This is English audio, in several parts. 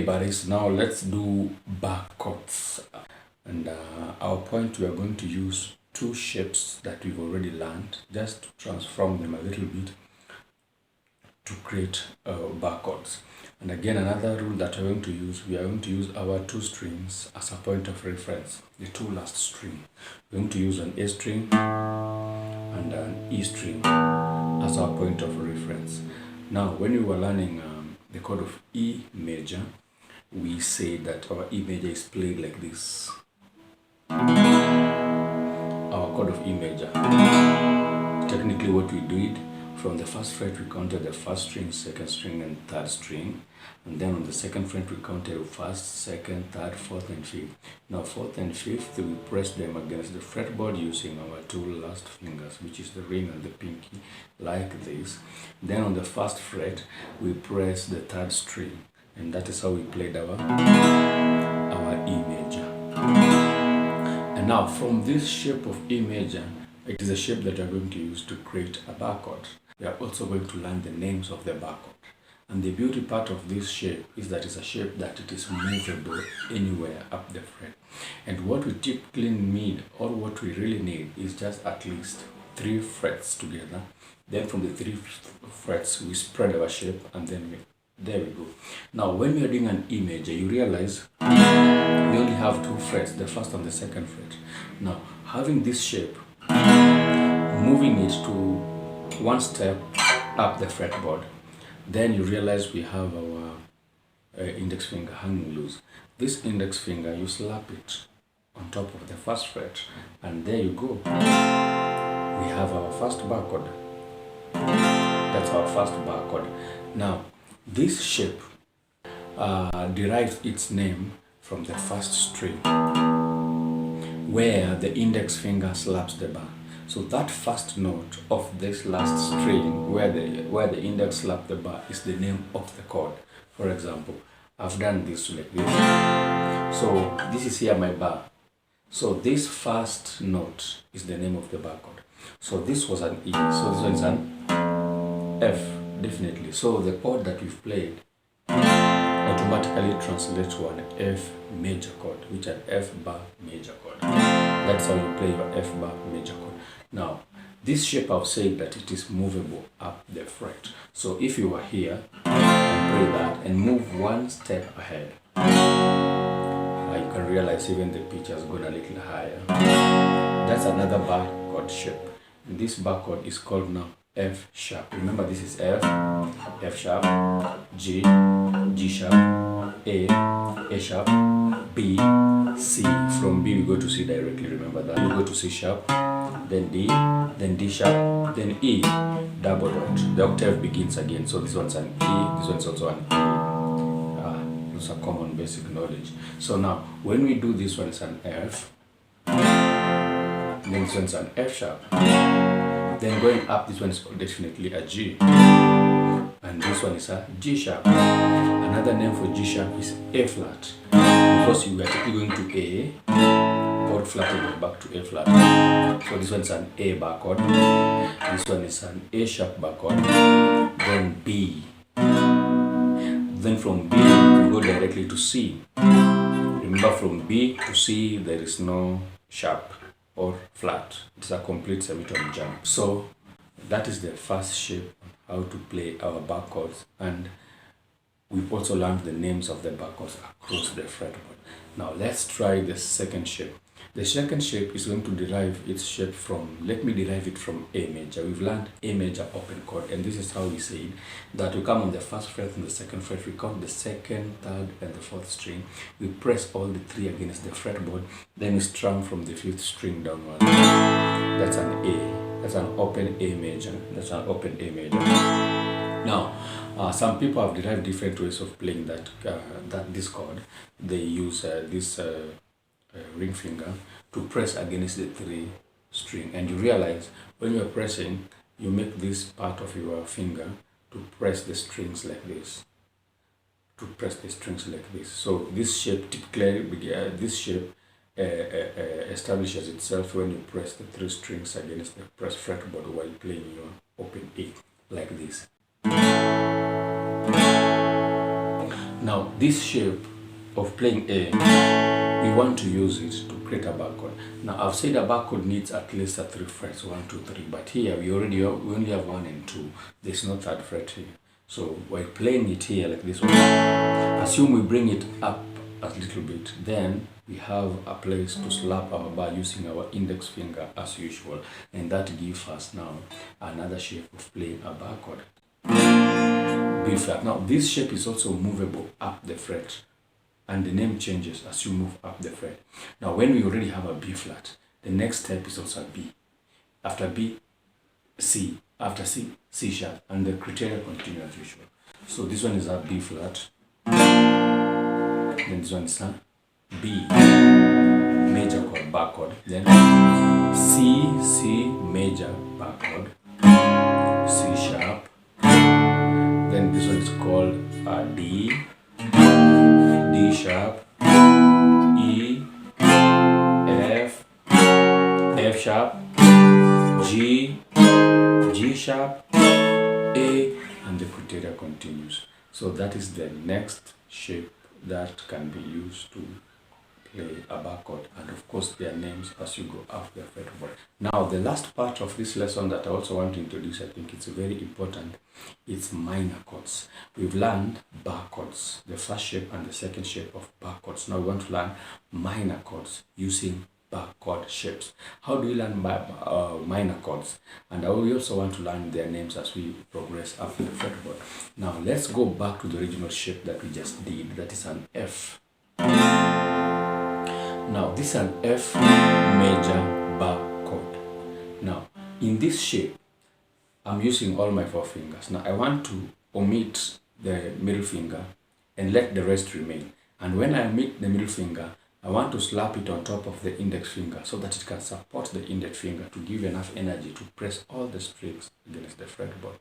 buddies, now let's do bar chords. And our point, we are going to use two shapes that we've already learned, just to transform them a little bit to create bar chords. And again, another rule that we're going to use, we are going to use our two strings as a point of reference, the two last string. We're going to use an A string and an E string as our point of reference. Now, when we were learning the chord of E major, we say that our E major is played like this. Our chord of E major. Technically, what we did, from the first fret we counted the first string, second string, and third string, and then on the second fret we counted first, second, third, fourth, and fifth. Now fourth and fifth, we press them against the fretboard using our two last fingers, which is the ring and the pinky, like this. Then on the first fret we press the third string, and that is how we played our E major. And now from this shape of E major, it is a shape that we are going to use to create a bar chord. We are also going to learn the names of the bar chord. And the beauty part of this shape is that it's a shape that it is movable anywhere up the fret. And what we typically need, or what we really need, is just at least 3 frets together. Then from the 3 frets we spread our shape, and then there we go. Now when we are doing an E major, you realize we only have 2 frets, the first and the second fret. Now having this shape, moving it to 1 step up the fretboard, then you realize we have our index finger hanging loose. This index finger, you slap it on top of the first fret, and there you go. We have our first bar chord. That's our first bar chord. Now this shape derives its name from the first string, where the index finger slaps the bar. So that first note of this last string, where the index slaps the bar, is the name of the chord. For example, I've done this like this. So this is here my bar. So this first note is the name of the bar chord. So this was an E. So this one is an F, definitely. So the chord that we've played automatically translates to an F major chord, which is an F bar major chord. That's how you play your F bar major chord. Now, this shape, I've said that it is movable up the fret. So if you were here and play that and move 1 step ahead, you can realize even the pitch has gone a little higher. That's another bar chord shape. And this bar chord is called now F sharp. Remember, this is F, F sharp, G, G sharp, A sharp, B, C. From B we go to C directly, remember that. We go to C sharp, then D sharp, then E, double dot. The octave begins again. So this one's an E, this one's also an E. Those are common basic knowledge. So now, when we do this one, it's an F, then this one's an F sharp. Then going up, this one is definitely a G, and this one is a G sharp. Another name for G sharp is A flat, because you are typically going to A, or flatted it back to A flat. So this one is an A bar chord, this one is an A sharp bar chord, then B. Then from B, we go directly to C. Remember, from B to C, there is no sharp or flat. It's a complete semitone jump. So that is the first shape on how to play our bar chords, and we've also learned the names of the bar chords across the fretboard. Now let's try the second shape. The second shape is going to derive its shape from, let me derive it from A major. We've learned A major open chord, and this is how we say it, that we come on the first fret and the second fret, we count the second, third, and the fourth string. We press all the 3 against the fretboard, then we strum from the 5th string downward. That's an A. That's an open A major. That's an open A major. Now, some people have derived different ways of playing this chord. They use this ring finger to press against the 3 string, and you realize when you're pressing, you make this part of your finger to press the strings like this, so this shape typically establishes itself when you press the 3 strings against the pressed fretboard while playing your open A like this. Now this shape of playing A, we want to use it to create a bar chord. Now I've said a bar chord needs at least a 3 frets, 1, 2, 3, but here we only have 1 and 2. There's no third fret here. So while playing it here like this one, assume we bring it up a little bit, then we have a place to slap our bar using our index finger as usual, and that gives us now another shape of playing a bar chord. B flat. Now this shape is also movable up the fret, and the name changes as you move up the fret. Now when we already have a B flat, the next step is also a B. After B, C. After C, C sharp, and the criteria continue as usual. So this one is a B flat, then this one is a B major chord, bar chord, then C, C major bar chord, C sharp, then this one is called a D, D sharp, E, F, F sharp, G, G sharp, A, and the criteria continues. So that is the next shape that can be used to play a bar chord, and of course their names as you go up the fretboard. Now the last part of this lesson that I also want to introduce, I think it's very important, it's minor chords. We've learned bar chords, the first shape and the second shape of bar chords. Now we want to learn minor chords using bar chord shapes. How do we learn minor chords? And I will also want to learn their names as we progress up the fretboard. Now let's go back to the original shape that we just did, that is an F. Now this is an F major bar chord. Now in this shape, I'm using all my 4 fingers. Now I want to omit the middle finger and let the rest remain. And when I omit the middle finger, I want to slap it on top of the index finger so that it can support the index finger to give enough energy to press all the strings against the fretboard.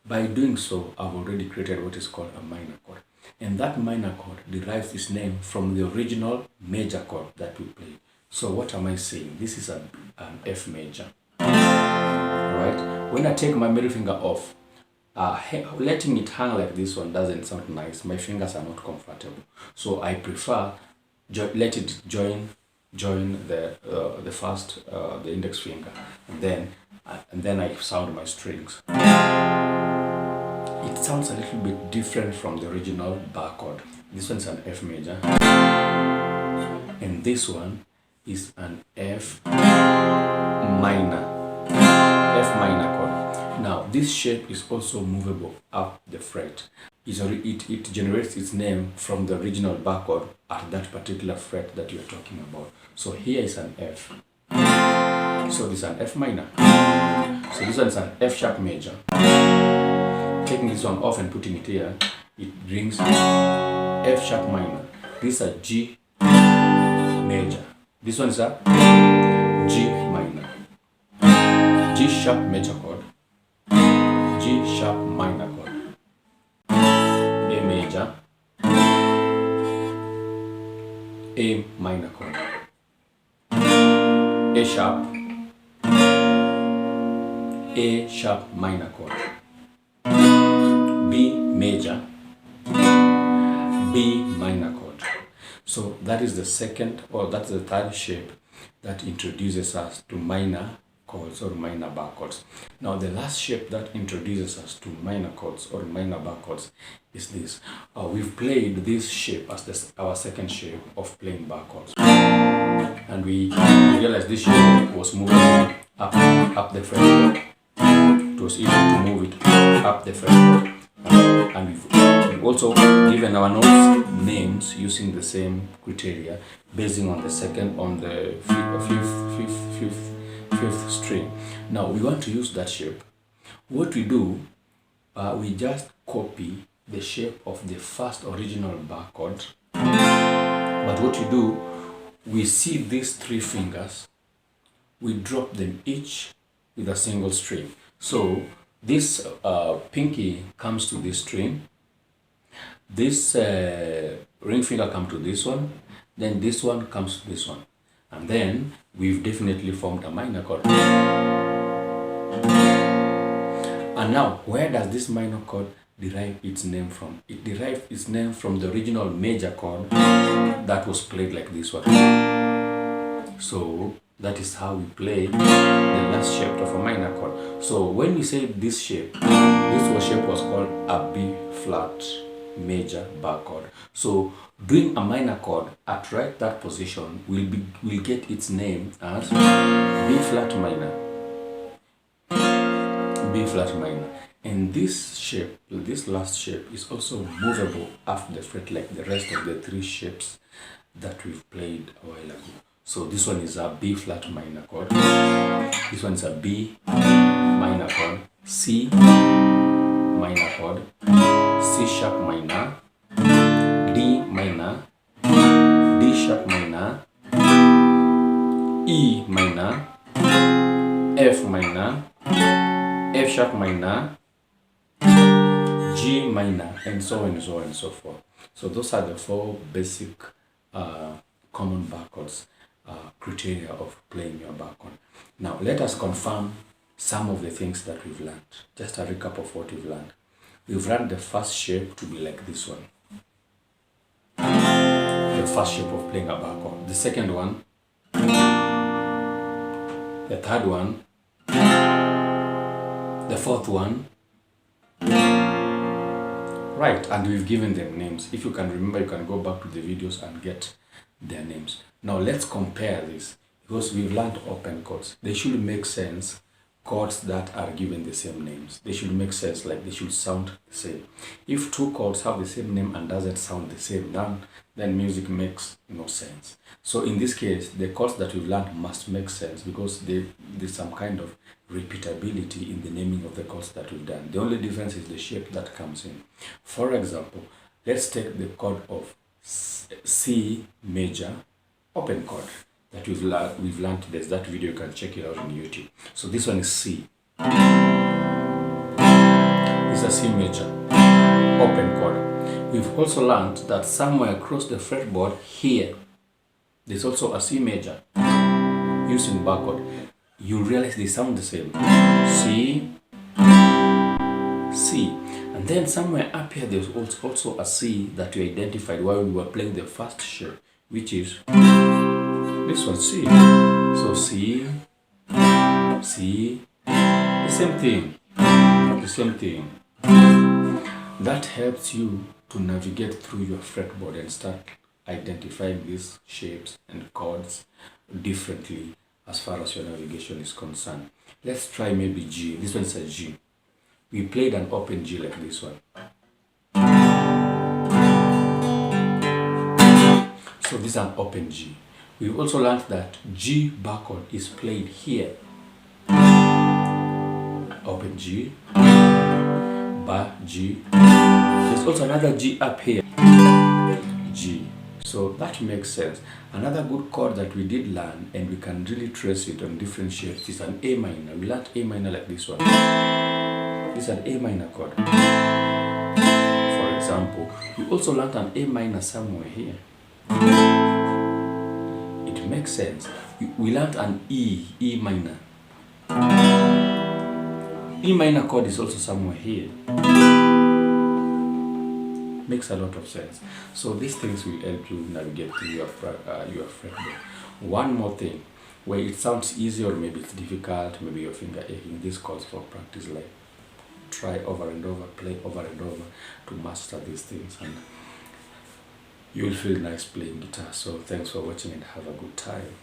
By doing so, I've already created what is called a minor chord. And that minor chord derives its name from the original major chord that we play. So what am I saying? This is an F major. Right? When I take my middle finger off, letting it hang like this one doesn't sound nice. My fingers are not comfortable. So I prefer let it join the first the index finger, and then I sound my strings. It sounds a little bit different from the original bar chord. This one's an F major, and this one is an F minor chord. Now this shape is also movable up the fret. It generates its name from the original bar chord at that particular fret that you're talking about. So here is an F. So this is an F minor. So this one is an F sharp major. Taking this one off and putting it here, it brings F sharp minor. This is a G major. This one is a G minor. G sharp major chord, G sharp minor chord, A major, A minor chord, A sharp, A sharp minor chord, B major, B minor chord. So that is the second, or that's the third shape that introduces us to minor chords or minor bar chords. Now the last shape that introduces us to minor chords or minor bar chords is this. We've played this shape as our second shape of playing bar chords, and we realized this shape was moving up the fretboard. It was easy to move it up the fretboard, and we've also given our notes names using the same criteria, basing on the fifth string. Now we want to use that shape. What we do, we just copy the shape of the first original bar chord, but what we do, we see these 3 fingers, we drop them each with a single string. So this pinky comes to this string, this ring finger comes to this one, then this one comes to this one, and then we've definitely formed a minor chord. And now, where does this minor chord derived its name from? It derived its name from the original major chord that was played like this one. So that is how we play the last shape of a minor chord. So when we say this shape, this shape was called a B flat major bar chord. So doing a minor chord at right that position will get its name as B flat minor. B flat minor. And this shape, this last shape, is also movable off the fret like the rest of the three shapes that we've played a while ago. So this one is a B flat minor chord. This one is a B minor chord, C minor chord, C sharp minor, D minor, D sharp minor, E minor, F minor, F sharp minor, G minor, and so on and so on and so forth. So those are the four basic common bar chords, criteria of playing your bar chord. Now let us confirm some of the things that we've learned. Just a recap of what we've learned. We've learned the first shape to be like this one. The first shape of playing a bar chord. The second one, the third one, the fourth one. Right, and we've given them names. If you can remember, you can go back to the videos and get their names. Now let's compare this, because we've learned open chords. They should make sense. Chords that are given the same names, they should make sense, like they should sound the same. If two chords have the same name and doesn't sound the same, then music makes no sense. So in this case, the chords that we've learned must make sense, because there's some kind of repeatability in the naming of the chords that we've done. The only difference is the shape that comes in. For example, let's take the chord of C major open chord that we've learned. There's that video, you can check it out on YouTube. So this one is C. This is a C major open chord. We've also learned that somewhere across the fretboard here, there's also a C major using bar chord. You realize they sound the same. C, C. And then somewhere up here, there's also a C that we identified while we were playing the first shape, which is this one, C. So C, C, the same thing, the same thing. That helps you to navigate through your fretboard and start identifying these shapes and chords differently as far as your navigation is concerned. Let's try maybe G. This one's a G. We played an open G like this one. So this is an open G. We've also learned that G bar chord is played here. Open G, bar G. There's also another G up here. G. So that makes sense. Another good chord that we did learn, and we can really trace it on different shapes, is an A minor. We learned A minor like this one. This is an A minor chord. For example, we also learned an A minor somewhere here. It makes sense. We learned an E minor. E minor chord is also somewhere here. Makes a lot of sense. So these things will help you navigate through your fretboard. One more thing, where it sounds easy or maybe it's difficult, maybe your finger aching, this calls for practice. Like try over and over, play over and over to master these things, and you'll feel nice playing guitar. So thanks for watching and have a good time.